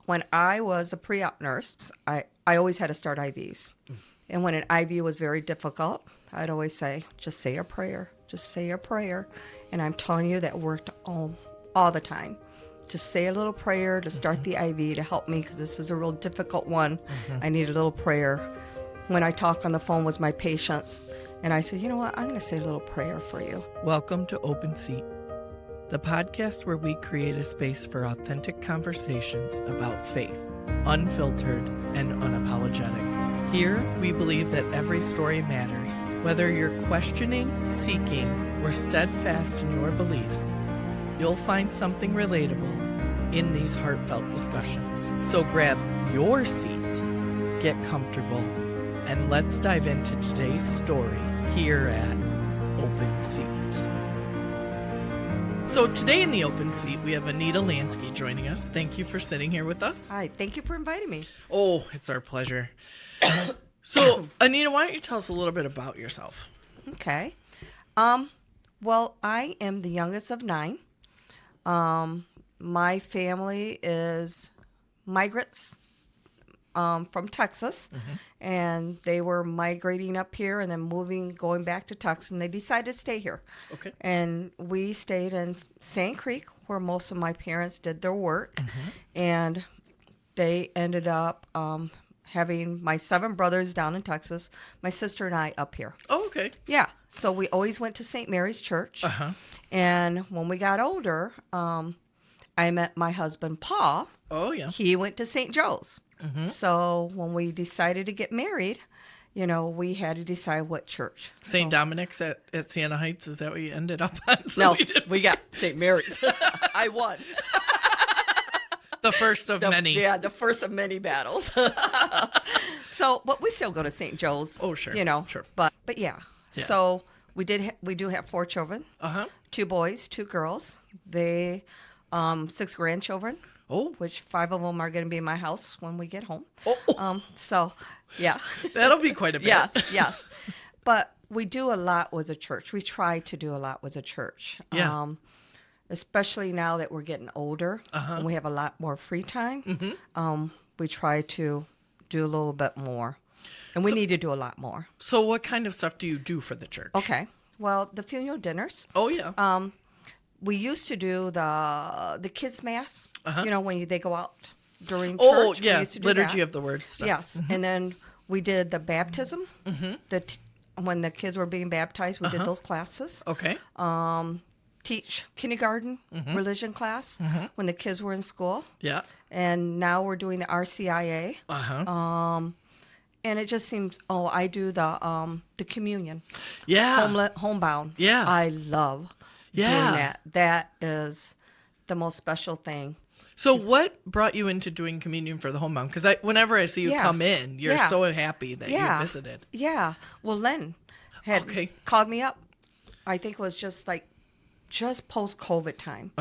when I was a pre-op nurse, I always had to start IVs. And when an IV was very difficult, I'd always say, just say a prayer. Just say a prayer. And I'm telling you, that worked all the time. Just say a little prayer to start the IV to help me, because this is a real difficult one. I need a little prayer. When I talk on the phone with my patients, and I said, you know what, I'm going to say a little prayer for you. Welcome to Open Seat, the podcast where we create a space for authentic conversations about faith, unfiltered and unapologetic. Here, we believe that every story matters. Whether you're questioning, seeking, or steadfast in your beliefs, you'll find something relatable in these heartfelt discussions. So grab your seat, get comfortable, and let's dive into today's story here at Open Seat. So today in the Open Seat, we have Anita Lanczki joining us. Thank you for sitting here with us. Hi, thank you for inviting me. Oh, it's our pleasure. So, Anita, why don't you tell us a little bit about yourself? Okay. Well, I am the youngest of 9. My family is migrants from Texas, and they were migrating up here and then going back to Texas, and they decided to stay here. Okay. And we stayed in Sand Creek, where most of my parents did their work, and they ended up having my 7 brothers down in Texas, my sister and I up here. Oh, okay. Yeah. So we always went to St. Mary's Church. And when we got older, I met my husband, Paul. Oh, yeah. He went to St. Joe's. So when we decided to get married, you know, we had to decide what church. St. Dominic's at Siena Heights, is that what you ended up on? So we got St. Mary's. I won. The first of many. Yeah, the first of many battles. So, but we still go to St. Joe's. Oh, sure. You know. Sure. But yeah. So we do have 4 children. 2 boys, 2 girls. They 6 grandchildren. Oh. Which 5 of them are going to be in my house when we get home. Oh. So, yeah. That'll be quite a bit. Yes. But we do a lot with a church. We try to do a lot with a church. Yeah. Especially now that we're getting older and we have a lot more free time. We try to do a little bit more. And we need to do a lot more. So what kind of stuff do you do for the church? Okay. Well, the funeral dinners. Oh, yeah. We used to do the kids' mass, you know, when they go out during church. Oh, yeah, we used to do liturgy that. of the word stuff. Yes, and then we did the baptism. When the kids were being baptized, we did those classes. Okay. Teach kindergarten religion class when the kids were in school. Yeah. And now we're doing the RCIA. And it just seems, I do the communion. Yeah. Homebound. Yeah. I love doing that. That is the most special thing. So what brought you into doing communion for the homebound? Because whenever I see you come in, you're so happy that you visited. Yeah. Well, Len had called me up. I think it was just post-COVID time.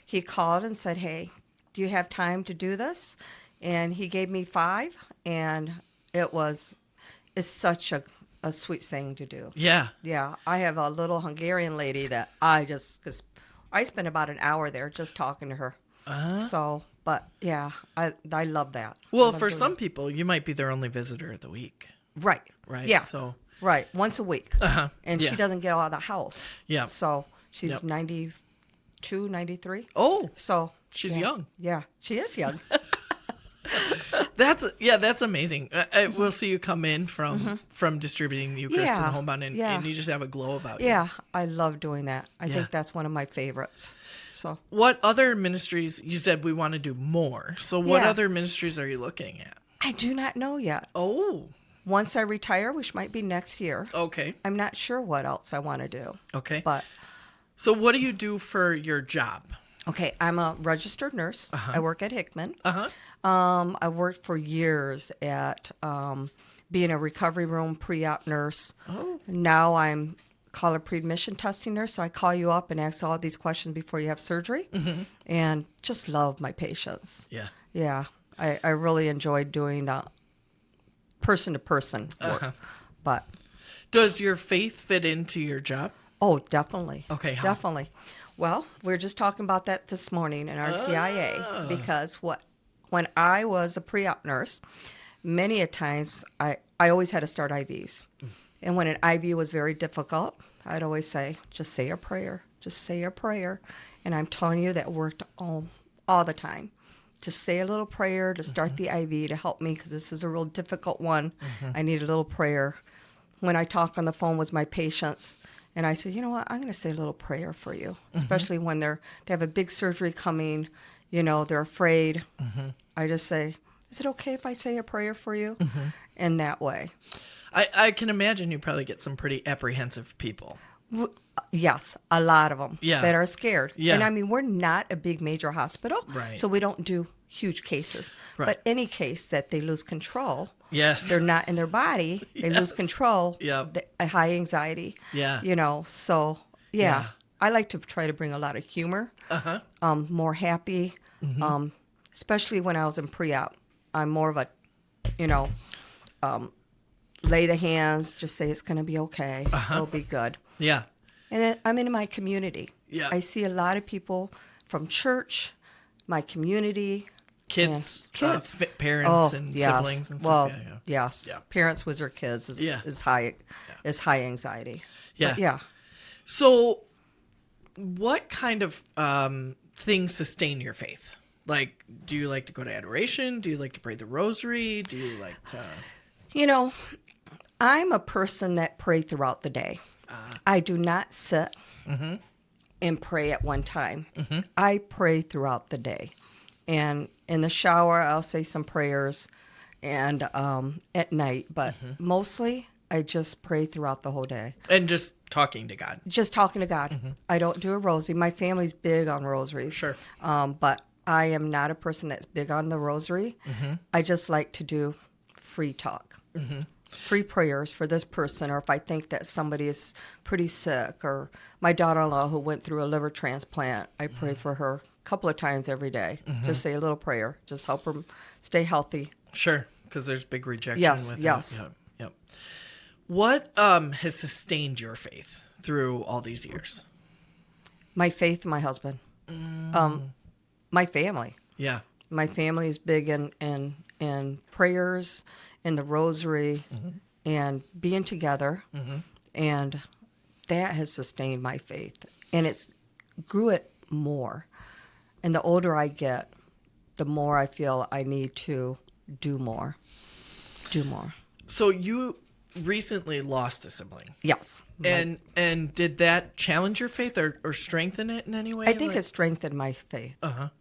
He called and said, hey, do you have time to do this? And he gave me 5, and it's such a sweet thing to do. Yeah. Yeah. I have a little Hungarian lady that I spent about an hour there just talking to her. So, but yeah, I love that. Well, for some people, you might be their only visitor of the week. Right. Right. Yeah. So. Right. Once a week. And she doesn't get out of the house. Yeah. So she's 92, 93. Oh. So. She's young. Yeah. She is young. That's amazing. We'll see you come in from distributing the Eucharist in the homebound, and you just have a glow about you. Yeah, I love doing that. I think that's one of my favorites. So, what other ministries? You said we want to do more. So, what other ministries are you looking at? I do not know yet. Oh, once I retire, which might be next year. Okay. I'm not sure what else I want to do. Okay. But so, what do you do for your job? Okay, I'm a registered nurse. I work at Hickman. I worked for years at being a recovery room pre-op nurse. Oh. Now I'm called a pre-admission testing nurse, so I call you up and ask all these questions before you have surgery, and just love my patients. Yeah. Yeah, I really enjoyed doing the person-to-person work. But does your faith fit into your job? Oh, definitely. Okay, how? Definitely. Well, we were just talking about that this morning in our CIA because when when I was a pre-op nurse, many a times I always had to start IVs. And when an IV was very difficult, I'd always say, just say a prayer. Just say a prayer. And I'm telling you, that worked all the time. Just say a little prayer to start the IV to help me, because this is a real difficult one. I need a little prayer. When I talk on the phone with my patients, and I say, you know what, I'm going to say a little prayer for you, especially when they have a big surgery coming, they're afraid. I just say, is it okay if I say a prayer for you? In that way. I can imagine you probably get some pretty apprehensive people. Yes, a lot of them that are scared. Yeah. And I mean, we're not a big major hospital, right. So we don't do huge cases. Right. But any case that they lose control, they're not in their body, they lose control, a high anxiety, so I like to try to bring a lot of humor, more happy, especially when I was in pre-op. I'm more of a, lay the hands, just say it's going to be okay, it'll be good. Yeah. And then I'm in my community. Yeah. I see a lot of people from church, my community. Kids. Parents and siblings and stuff. Well, yes. Yeah. Parents with their kids is high anxiety. Yeah. But yeah. So what kind of things sustain your faith? Like, do you like to go to adoration? Do you like to pray the rosary? Do you like to... I'm a person that pray throughout the day. I do not sit and pray at one time. I pray throughout the day. And in the shower, I'll say some prayers and at night. But mostly, I just pray throughout the whole day. And just talking to God. Just talking to God. I don't do a rosary. My family's big on rosaries. Sure. But I am not a person that's big on the rosary. I just like to do free talk. Free prayers for this person, or if I think that somebody is pretty sick, or my daughter-in-law who went through a liver transplant, I pray for her a couple of times every day. Just say a little prayer. Just help her stay healthy. Sure, because there's big rejection with Yes. it. Yep. What has sustained your faith through all these years? My faith in my husband. My family. Yeah. My family is big in prayers, in the rosary, and being together, and that has sustained my faith, and it's grew it more. And the older I get, the more I feel I need to do more. So you recently lost a sibling. Yes. And did that challenge your faith or strengthen it in any way? I think it strengthened my faith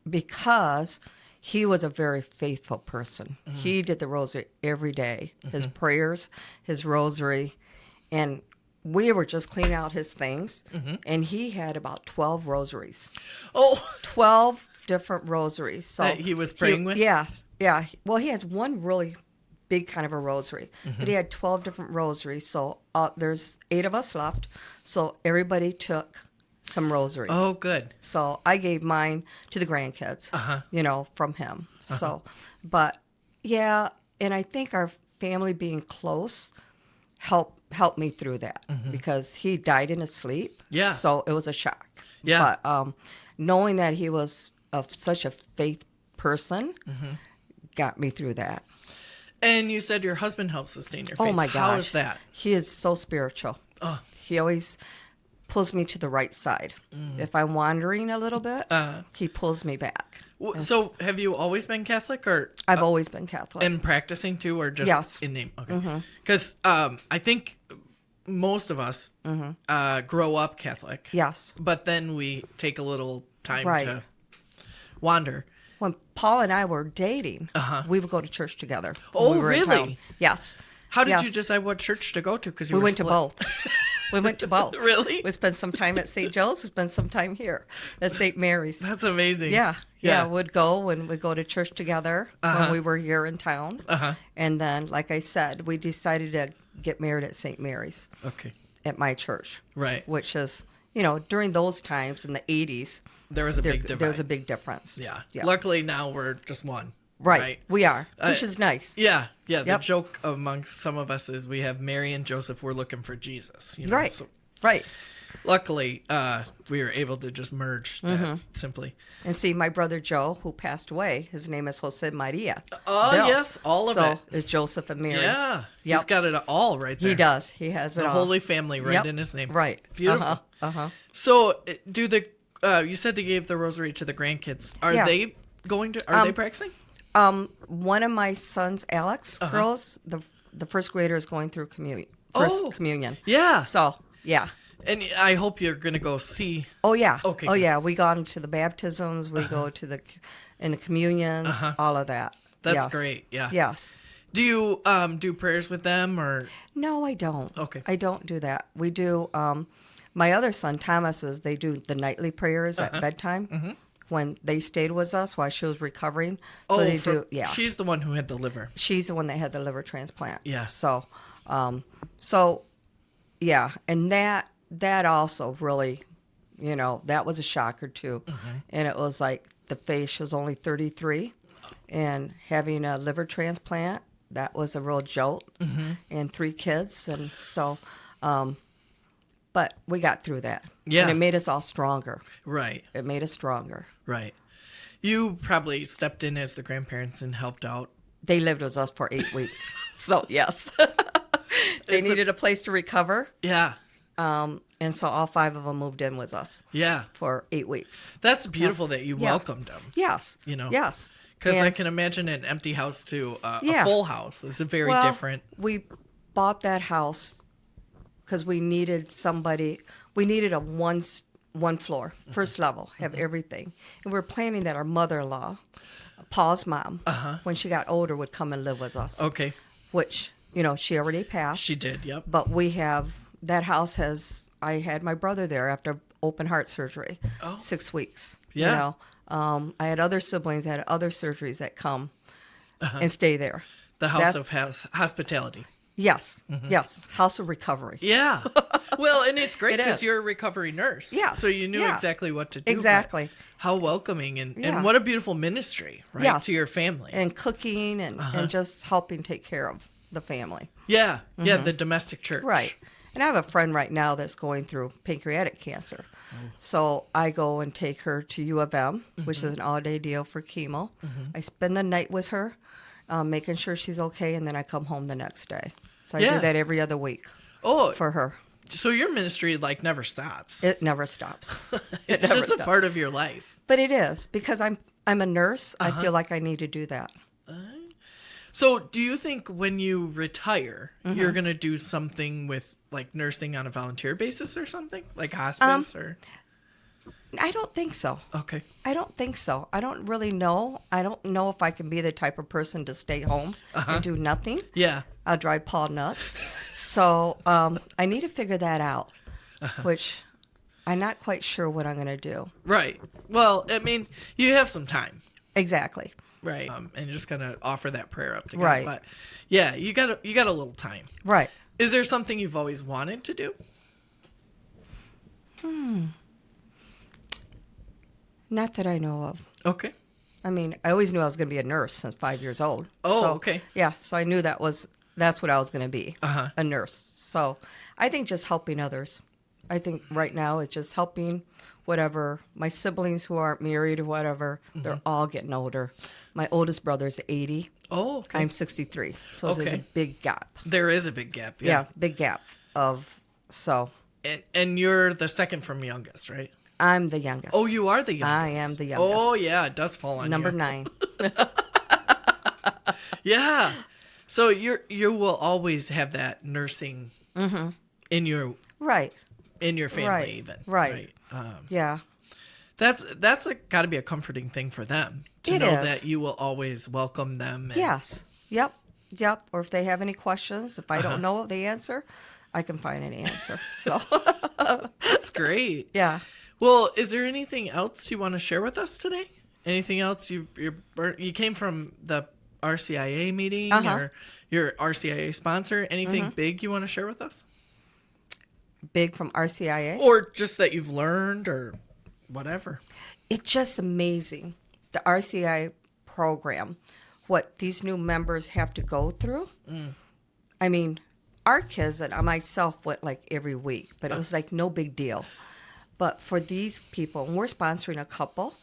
because he was a very faithful person. He did the rosary every day, his prayers, his rosary, and we were just cleaning out his things, and he had about 12 rosaries. 12 different rosaries. So that he was praying with? Yes. Yeah. Well, he has one really big kind of a rosary, but he had 12 different rosaries. So there's 8 of us left, so everybody took some rosaries. Oh, good. So I gave mine to the grandkids, from him. So, but yeah, and I think our family being close helped me through that because he died in his sleep. Yeah. So it was a shock. Yeah. But knowing that he was such a faith person got me through that. And you said your husband helped sustain your faith. Oh my gosh. How is that? He is so spiritual. Oh. He always pulls me to the right side. If I'm wandering a little bit, he pulls me back. So have you always been Catholic, or I've always been Catholic. And practicing too, or just in name? Okay. Because I think most of us grow up Catholic. Yes. But then we take a little time to wander. When Paul and I were dating, we would go to church together. Oh, we were in really? town. Yes. How did you decide what church to go to? Because we went to both. We went to both. Really? We spent some time at St. Joe's. We spent some time here at St. Mary's. That's amazing. Yeah. We'd go to church together when we were here in town. And then, like I said, we decided to get married at St. Mary's. Okay. At my church. Right. Which is, during those times in the 80s. There was a big divide. There was a big difference. Yeah. Luckily, now we're just one. Right. We are, which is nice. Yeah. The joke amongst some of us is we have Mary and Joseph. We're looking for Jesus. Right. Right. luckily, we were able to just merge that simply. And see, my brother Joe, who passed away, his name is Jose Maria. Oh, Bill. yes, all of it. So is Joseph and Mary. Yeah. Yep. He's got it all right there. He does. He has it The all. Holy Family right in his name. Right. Beautiful. So, do the you said they gave the rosary to the grandkids. Are they going to? Are they practicing? One of my sons, Alex, girls, the first grader is going through communion. Communion. Yeah. So yeah. And I hope you're going to go see. Oh yeah. Okay. Oh yeah. We gone to the baptisms. We go to the communions. All of that. That's great. Yeah. Yes. Do you do prayers with them or? No, I don't. Okay. I don't do that. We do. My other son, Thomas's, they do the nightly prayers at bedtime when they stayed with us while she was recovering. So they do. Yeah. She's the one who had the liver. She's the one that had the liver transplant. Yeah. So, yeah, and that also really, that was a shocker too. And it was like the face, she was only 33, and having a liver transplant, that was a real jolt. And 3 kids, and so, but we got through that. Yeah. And it made us all stronger. Right. It made us stronger. Right. You probably stepped in as the grandparents and helped out. They lived with us for 8 weeks. So, yes. They needed a place to recover. Yeah. And so all 5 of them moved in with us. Yeah. For 8 weeks. That's beautiful that you welcomed them. Yes. Yes. Because I can imagine an empty house to a full house. It's a very different. We bought that house because we needed somebody. We needed a one floor, first level, have everything. And we were planning that our mother-in-law, Paul's mom, when she got older, would come and live with us. Okay. Which, she already passed. She did, yep. But we have, that house I had my brother there after open heart surgery, 6 weeks. Yeah. I had other siblings that had other surgeries that come and stay there. The house of hospitality. Yes, yes, house of recovery. Yeah. Well, and it's great because you're a recovery nurse. Yeah. So you knew exactly what to do. Exactly. How welcoming and what a beautiful ministry, right, to your family. And cooking and just helping take care of the family. Yeah, yeah, the domestic church. Right. And I have a friend right now that's going through pancreatic cancer. So I go and take her to U of M, which is an all-day deal for chemo. I spend the night with her, making sure she's okay, and then I come home the next day. So I do that every other week for her. So your ministry, never stops. It never stops. It's just a part of your life. But it is, because I'm a nurse. I feel like I need to do that. So do you think when you retire, you're going to do something with nursing on a volunteer basis or something? Like hospice or? I don't think so. Okay. I don't think so. I don't really know. I don't know if I can be the type of person to stay home and do nothing. Yeah. I'll drive Paul nuts. So I need to figure that out, which I'm not quite sure what I'm going to do. Right. Well, I mean, you have some time. Exactly. Right. And you're just going to offer that prayer up to God. Right. But yeah, you got a little time. Right. Is there something you've always wanted to do? Not that I know of. Okay. I mean, I always knew I was going to be a nurse since 5 years old. Oh, so, okay. Yeah, so I knew that's what I was going to be, a nurse. So I think just helping others. I think right now it's just helping whatever. My siblings who aren't married or whatever, they're all getting older. My oldest brother's 80. Oh, okay. I'm 63. So there's a big gap. There is a big gap. Yeah, big gap so. And you're the second from youngest, right? I'm the youngest. Oh, you are the youngest. I am the youngest. Oh, yeah, it does fall on Number you. 9. Yeah. So you will always have that nursing in your family even. Right. Yeah. That's got to be a comforting thing for them to know that you will always welcome them. Yes. Yep. Or if they have any questions, if I don't know the answer, I can find an answer. So that's great. Yeah. Well, is there anything else you want to share with us today? Anything else? You came from the RCIA meeting or your RCIA sponsor. Anything big you want to share with us? Big from RCIA? Or just that you've learned or whatever. It's just amazing, the RCIA program, what these new members have to go through. I mean, our kids and I myself went like every week, but it was like no big deal. But for these people, and we're sponsoring a couple,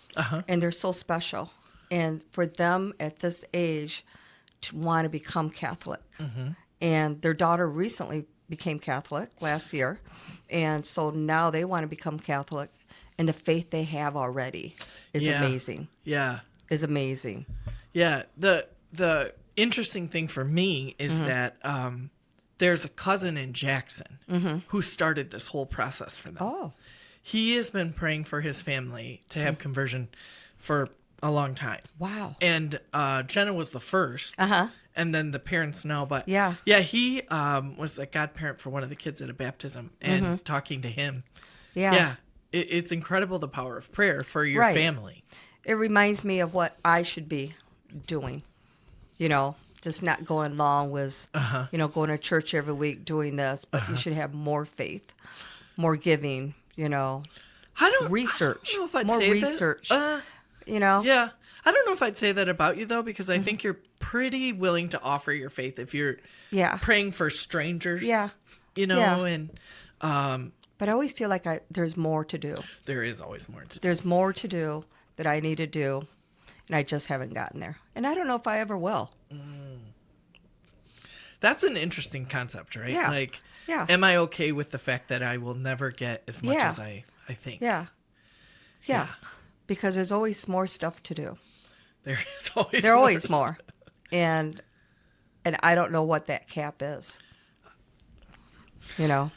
and they're so special. And for them at this age to want to become Catholic. And their daughter recently became Catholic last year. And so now they want to become Catholic. And the faith they have already is amazing. Yeah. Is amazing. Yeah. The interesting thing for me is that there's a cousin in Jackson who started this whole process for them. Oh. He has been praying for his family to have conversion for a long time. Wow. And Jenna was the first. And then the parents know. But Yeah, he was a godparent for one of the kids at a baptism and talking to him. Yeah. It's incredible the power of prayer for your Right. family. It reminds me of what I should be doing. You know, just not going along with, you know, going to church every week doing this, but you should have more faith, more giving, you know, research, I don't know if I'd more say research, that. you know. Yeah. I don't know if I'd say that about you, though, because I think you're pretty willing to offer your faith if you're praying for strangers. Yeah. You know, Yeah. and But I always feel like there's more to do. there is always more to do. There's more to do that I need to do, and I just haven't gotten there. And I don't know if I ever will. That's an interesting concept, right? Yeah. Like, Yeah. am I okay with the fact that I will never get as much Yeah. as I think? Yeah. Because there's always more stuff to do. There is always There always more. And I don't know what that cap is. You know?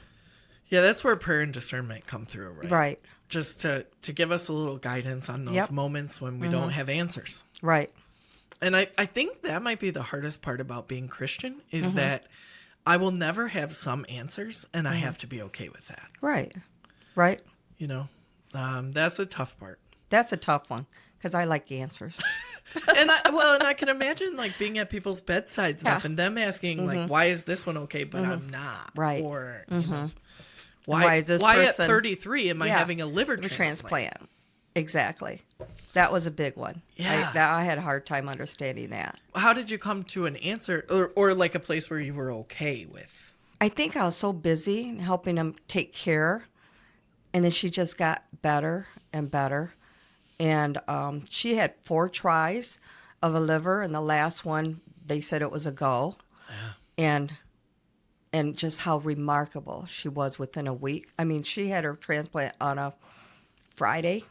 Yeah, that's where prayer and discernment come through, right? Right. Just to give us a little guidance on those moments when we don't have answers. Right. And I think that might be the hardest part about being Christian is that I will never have some answers, and I have to be okay with that. Right. Right. You know, that's the tough part. That's a tough one because I like answers. And I can imagine like being at people's bedside stuff and them asking like, why is this one okay, but I'm not? Right. Or, you know, Why is this why person- at 33 am I having a liver transplant? Exactly. That was a big one. Yeah. I had a hard time understanding that. How did you come to an answer or like a place where you were okay with? I think I was so busy helping them take care, and then she just got better and better. And she had 4 tries of a liver, and the last one, they said it was a go. Yeah. And just how remarkable she was within a week. I mean, she had her transplant on a Friday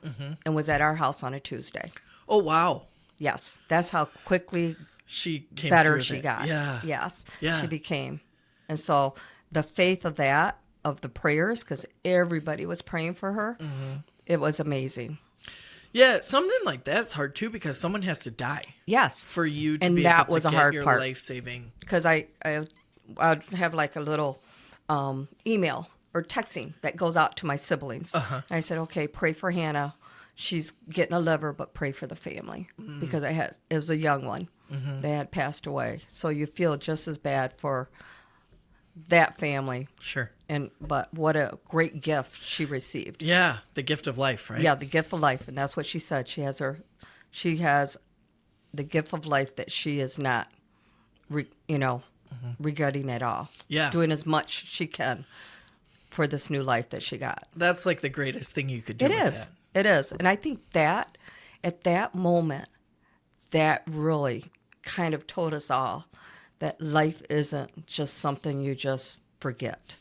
and was at our house on a Tuesday. Oh, wow. Yes, that's how quickly She came better through she that. got. Yeah. Yes, Yeah. she became. And so the faith of that, of the prayers, because everybody was praying for her, it was amazing. Yeah, something like that's hard too because someone has to die Yes. for you to And be that able was to a get hard your part. life-saving. Because I'd have like a little email or texting that goes out to my siblings. And I said, okay, pray for Hannah. She's getting a liver, but pray for the family because it was a young one. They had passed away. So you feel just as bad for that family. Sure. But what a great gift she received. Yeah, the gift of life, right? Yeah, the gift of life. And that's what she said. She has the gift of life that she is not, regretting at all. Yeah. Doing as much she can for this new life that she got. That's like the greatest thing you could do. It with is. that. It is. And I think that at that moment, that really kind of told us all that life isn't just something you just forget.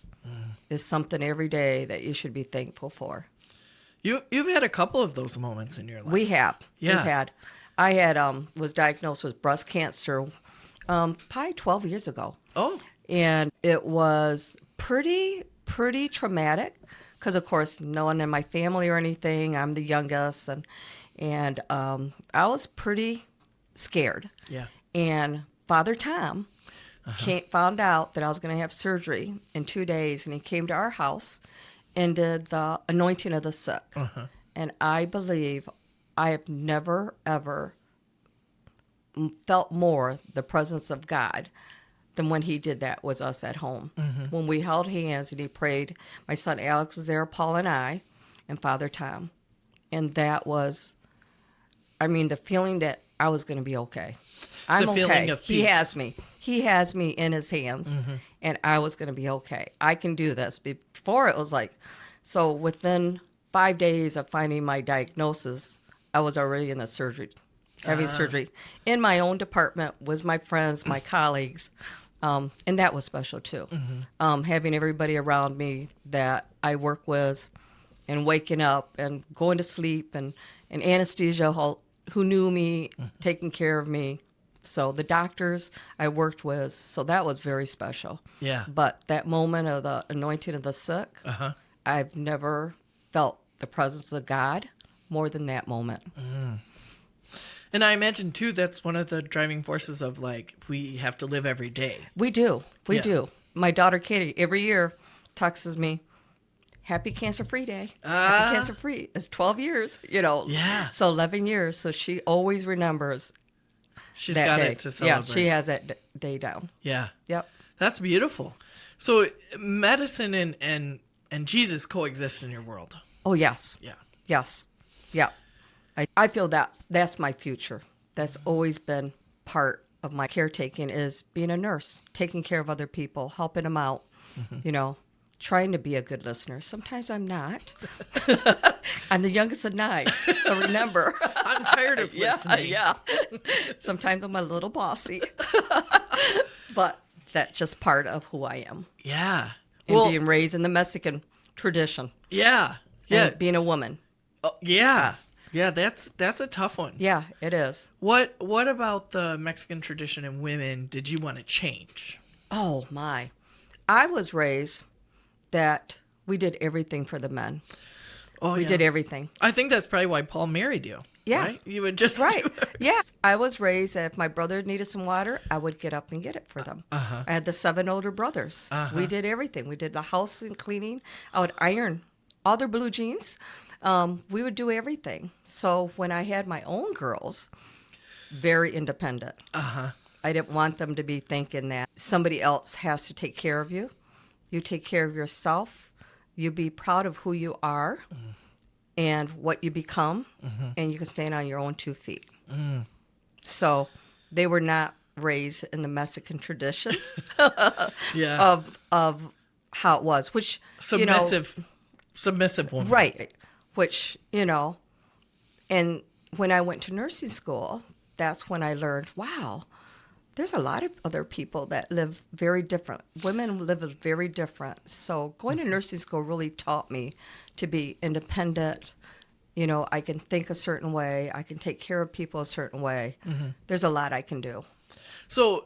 It's something every day that you should be thankful for. You've had a couple of those moments in your life. We have. Yeah. We've had. I had was diagnosed with breast cancer probably 12 years ago. Oh. And it was pretty traumatic because, of course, no one in my family or anything. I'm the youngest. And I was pretty scared. Yeah. And Father Tom found out that I was going to have surgery in 2 days. And he came to our house and did the anointing of the sick. And I believe I have never, ever felt more the presence of God than when he did that with us at home. When we held hands and he prayed, my son Alex was there, Paul and I, and Father Tom. And that was, the feeling that I was going to be okay. I'm the okay. feeling of peace. He has me in his hands, and I was going to be okay. I can do this. Before it was like, so within 5 days of finding my diagnosis, I was already in the surgery, having surgery in my own department with my friends, my colleagues, and that was special too. Having everybody around me that I work with, and waking up and going to sleep, and anesthesia who knew me, taking care of me. So the doctors I worked with, so that was very special. Yeah. But that moment of the anointing of the sick, I've never felt the presence of God more than that moment. And I imagine, too, that's one of the driving forces of, like, we have to live every day. We do. We Yeah. do. My daughter, Katie, every year texts me, Happy Cancer-Free Day. Happy Cancer-Free. It's 12 years, Yeah. So 11 years. So she always remembers She's that got day. it to celebrate. Yeah, she has that day down. Yeah. Yep. That's beautiful. So medicine and Jesus coexist in your world. Oh, yes. Yeah. Yes. Yeah. I feel that's my future. That's always been part of my caretaking is being a nurse, taking care of other people, helping them out, trying to be a good listener. Sometimes I'm not. I'm the youngest of 9, so remember. I'm tired of listening. Yeah. Sometimes I'm a little bossy. But that's just part of who I am. Yeah. And being raised in the Mexican tradition. Yeah. Yeah. And being a woman. Oh, yeah. Yeah, that's a tough one. Yeah, it is. What about the Mexican tradition and women did you want to change? Oh, my. I was raised that we did everything for the men. Oh, We did everything. I think that's probably why Paul married you. Yeah. Right? You would just Right. do it. Yeah. I was raised that if my brother needed some water, I would get up and get it for them. I had the 7 older brothers. We did everything. We did the house and cleaning. I would iron all their blue jeans. We would do everything. So when I had my own girls, very independent. I didn't want them to be thinking that somebody else has to take care of you. You take care of yourself. You be proud of who you are and what you become, and you can stand on your own 2 feet. So they were not raised in the Mexican tradition Yeah. of how it was, which submissive woman. right, which and when I went to nursing school, that's when I learned, wow, there's a lot of other people that live very different. Women live very different. So going to nursing school really taught me to be independent. I can think a certain way. I can take care of people a certain way. There's a lot I can do. So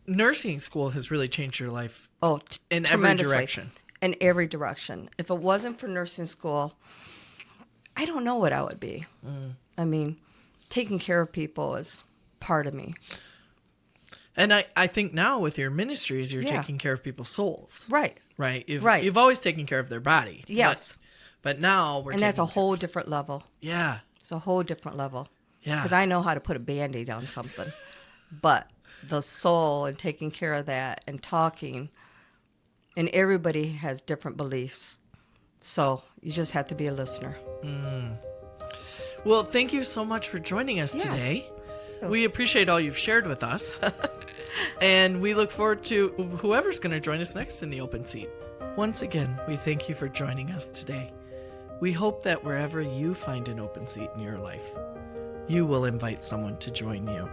nursing school has really changed your life in every tremendously. direction. In every direction. If it wasn't for nursing school, I don't know what I would be. I mean, taking care of people is part of me. And I think now with your ministries, you're taking care of people's souls. Right. Right? Right. You've always taken care of their body. Yes. But now we're And that's a taking care whole of- different level. Yeah. It's a whole different level. Yeah. Because I know how to put a Band-Aid on something. But the soul and taking care of that and talking, and everybody has different beliefs. So you just have to be a listener. Well, thank you so much for joining us Yes. today. We appreciate all you've shared with us. And we look forward to whoever's going to join us next in the open seat. Once again, we thank you for joining us today. We hope that wherever you find an open seat in your life, you will invite someone to join you.